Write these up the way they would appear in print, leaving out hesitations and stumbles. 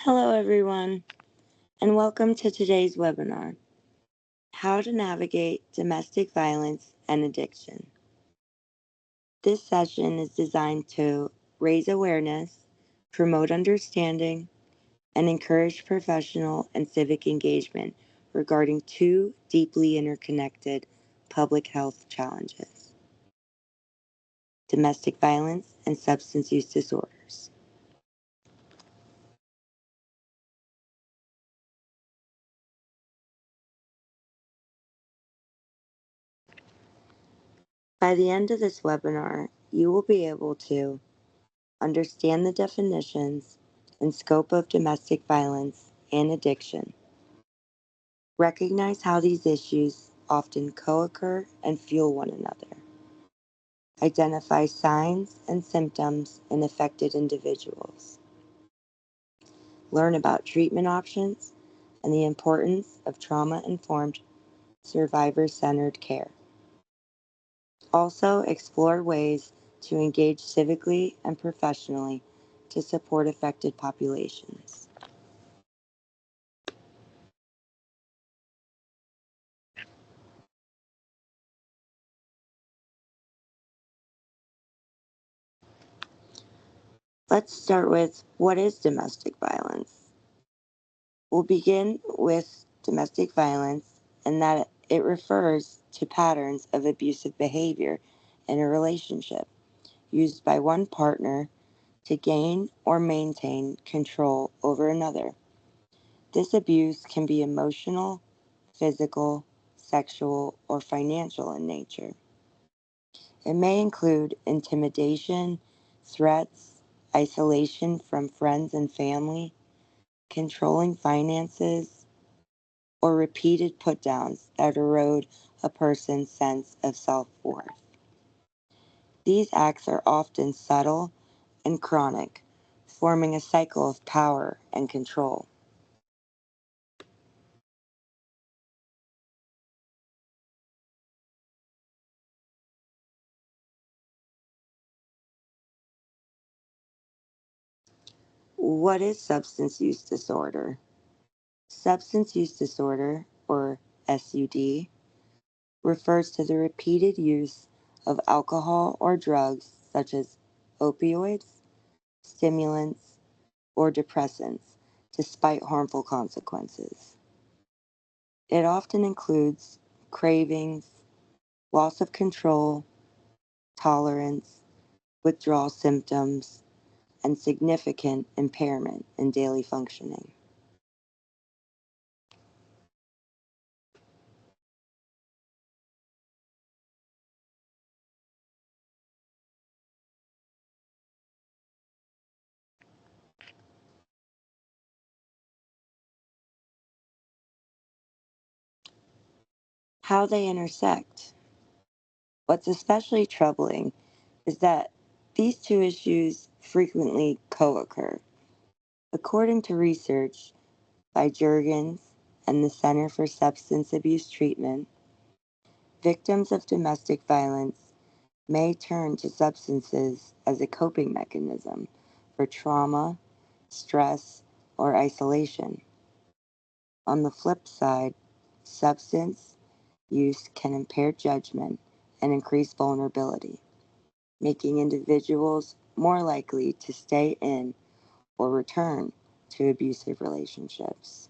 Hello, everyone, and welcome to today's webinar, How to Navigate Domestic Violence and Addiction. This session is designed to raise awareness, promote understanding, and encourage professional and civic engagement regarding two deeply interconnected public health challenges: domestic violence and substance use disorders. By the end of this webinar, you will be able to understand the definitions and scope of domestic violence and addiction, recognize how these issues often co-occur and fuel one another, identify signs and symptoms in affected individuals, learn about treatment options and the importance of trauma-informed, survivor-centered care. Also, explore ways to engage civically and professionally to support affected populations. Let's start with what is domestic violence. We'll begin with domestic violence and that it refers to patterns of abusive behavior in a relationship used by one partner to gain or maintain control over another. This abuse can be emotional, physical, sexual, or financial in nature. It may include intimidation, threats, isolation from friends and family, controlling finances, or repeated put downs that erode a person's sense of self worth. These acts are often subtle and chronic, forming a cycle of power and control. What is substance use disorder? Substance use disorder, or SUD, refers to the repeated use of alcohol or drugs such as opioids, stimulants, or depressants, despite harmful consequences. It often includes cravings, loss of control, tolerance, withdrawal symptoms, and significant impairment in daily functioning. How they intersect. What's especially troubling is that these two issues frequently co occur. According to research by Jurgens and the Center for Substance Abuse Treatment, victims of domestic violence may turn to substances as a coping mechanism for trauma, stress, or isolation. On the flip side, substance use can impair judgment and increase vulnerability, making individuals more likely to stay in or return to abusive relationships.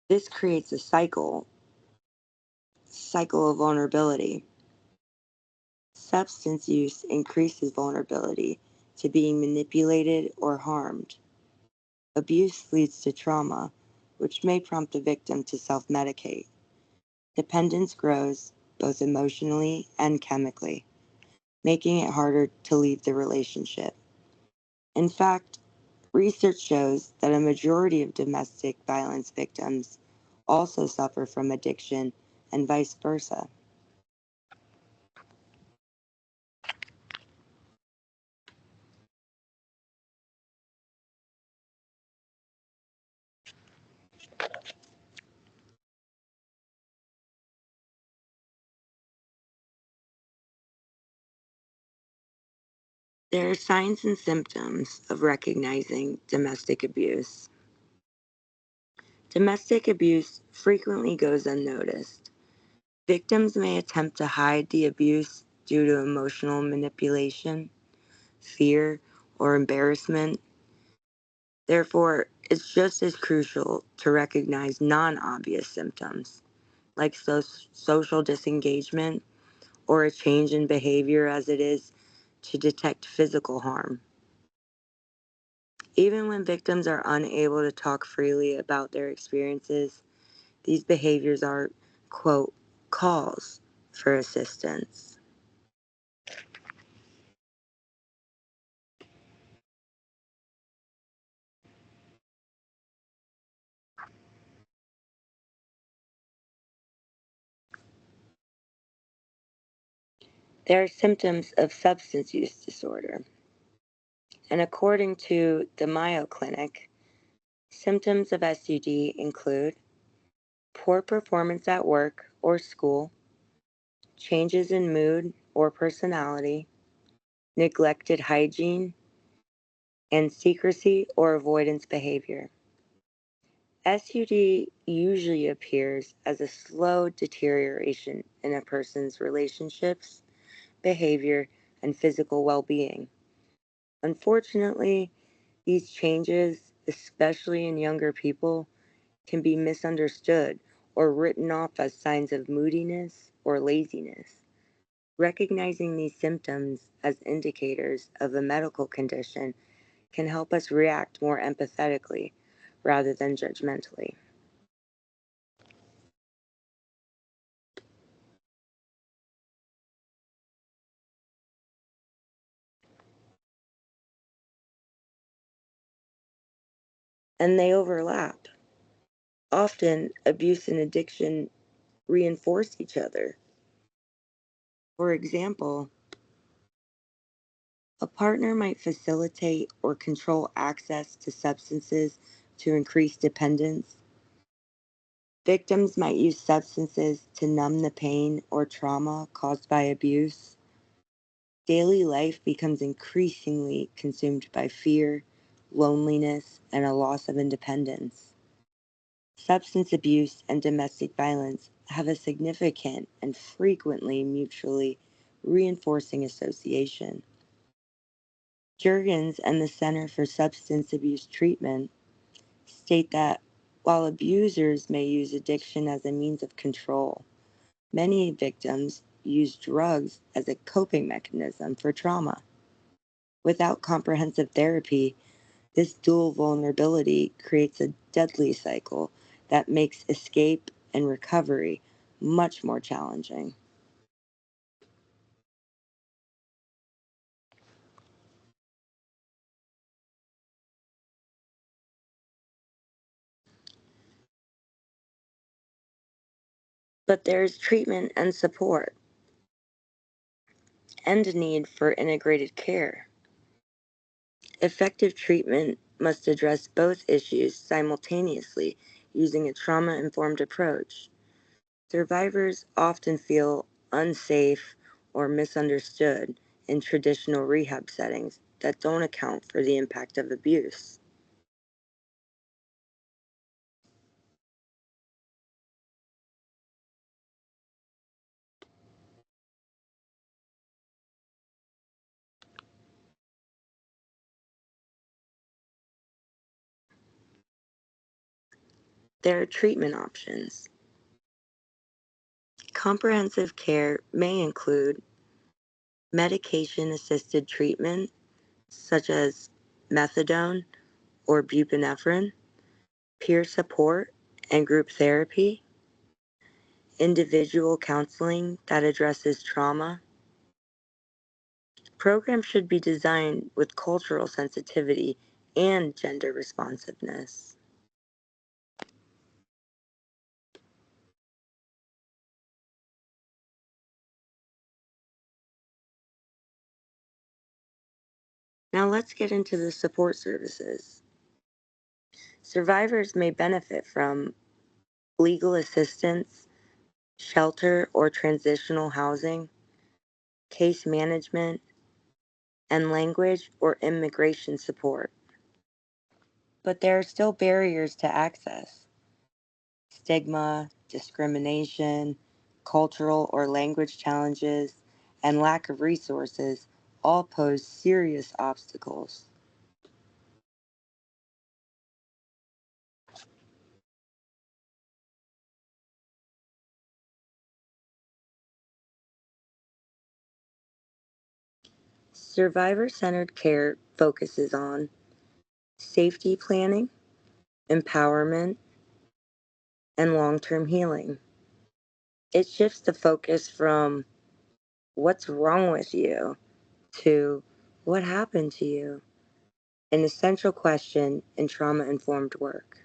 This creates a cycle of vulnerability. Substance use increases vulnerability to being manipulated or harmed. Abuse leads to trauma, which may prompt the victim to self medicate. Dependence grows, both emotionally and chemically, making it harder to leave the relationship. In fact, research shows that a majority of domestic violence victims also suffer from addiction and vice versa. There are signs and symptoms of recognizing domestic abuse. Domestic abuse frequently goes unnoticed. Victims may attempt to hide the abuse due to emotional manipulation, fear, or embarrassment. Therefore, it's just as crucial to recognize non obvious symptoms like social disengagement or a change in behavior as it is to detect physical harm. Even when victims are unable to talk freely about their experiences, these behaviors are, quote, calls for assistance. There are symptoms of substance use disorder, and according to the Mayo Clinic, symptoms of SUD include poor performance at work or school, changes in mood or personality, neglected hygiene, and secrecy or avoidance behavior. SUD usually appears as a slow deterioration in a person's relationships, behavior, and physical well being. Unfortunately, these changes, especially in younger people, can be misunderstood or written off as signs of moodiness or laziness. Recognizing these symptoms as indicators of a medical condition can help us react more empathetically rather than judgmentally. And they overlap. Often, abuse and addiction reinforce each other. For example, a partner might facilitate or control access to substances to increase dependence. Victims might use substances to numb the pain or trauma caused by abuse. Daily life becomes increasingly consumed by fear, loneliness, and a loss of independence. Substance abuse and domestic violence have a significant and frequently mutually reinforcing association. Jurgens and the Center for Substance Abuse Treatment state that while abusers may use addiction as a means of control, many victims use drugs as a coping mechanism for trauma. Without comprehensive therapy, this dual vulnerability creates a deadly cycle that makes escape and recovery much more challenging. But there's treatment and support, and a need for integrated care. Effective treatment must address both issues simultaneously using a trauma informed approach. Survivors often feel unsafe or misunderstood in traditional rehab settings that don't account for the impact of abuse. There are treatment options. Comprehensive care may include medication assisted treatment, such as methadone or buprenorphine, peer support and group therapy, individual counseling that addresses trauma. Programs should be designed with cultural sensitivity and gender responsiveness. Now let's get into the support services. Survivors may benefit from legal assistance, shelter or transitional housing, case management, and language or immigration support. But there are still barriers to access. Stigma, discrimination, cultural or language challenges, and lack of resources all pose serious obstacles. Survivor centered care focuses on safety planning, empowerment, and long term healing. It shifts the focus from what's wrong with you to what happened to you, an essential question in trauma informed work.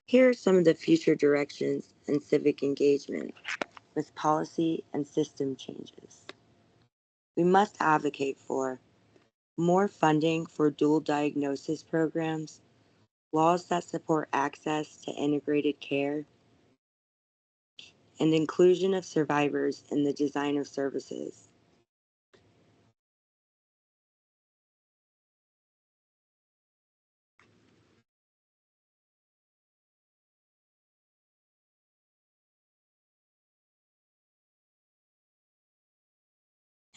Here are some of the future directions in civic engagement with policy and system changes. We must advocate for more funding for dual diagnosis programs, laws that support access to integrated care, and inclusion of survivors in the design of services.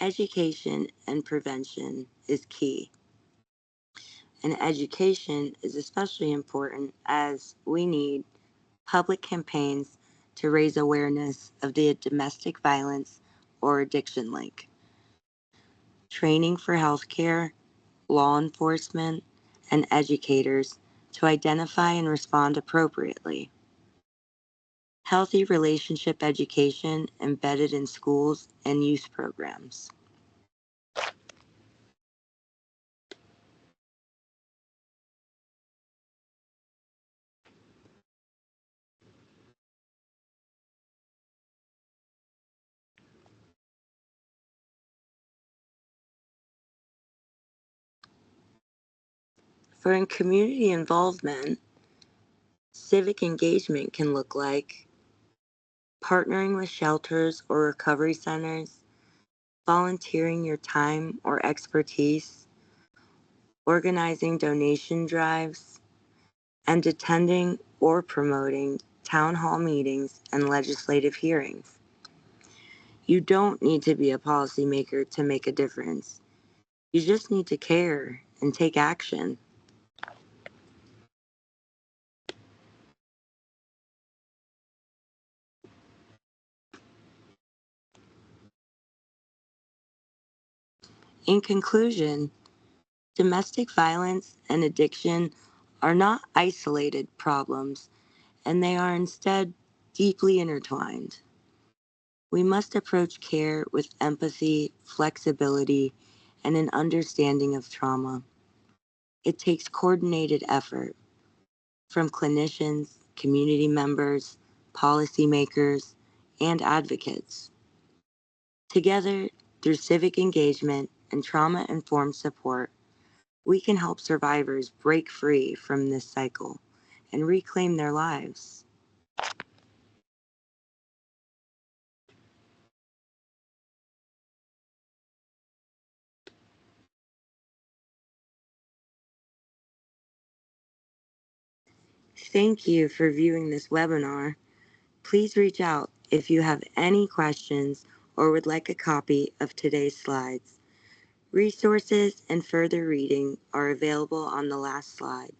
Education and prevention is key, and education is especially important as we need public campaigns to raise awareness of the domestic violence or addiction link, training for healthcare, law enforcement, and educators to identify and respond appropriately. Healthy relationship education embedded in schools and youth programs. For community involvement, civic engagement can look like partnering with shelters or recovery centers, volunteering your time or expertise, organizing donation drives, and attending or promoting town hall meetings and legislative hearings. You don't need to be a policymaker to make a difference. You just need to care and take action. In conclusion, domestic violence and addiction are not isolated problems, and they are instead deeply intertwined. We must approach care with empathy, flexibility, and an understanding of trauma. It takes coordinated effort from clinicians, community members, policymakers, and advocates. Together, through civic engagement and trauma informed support, we can help survivors break free from this cycle and reclaim their lives. Thank you for viewing this webinar. Please reach out if you have any questions or would like a copy of today's slides. Resources and further reading are available on the last slide.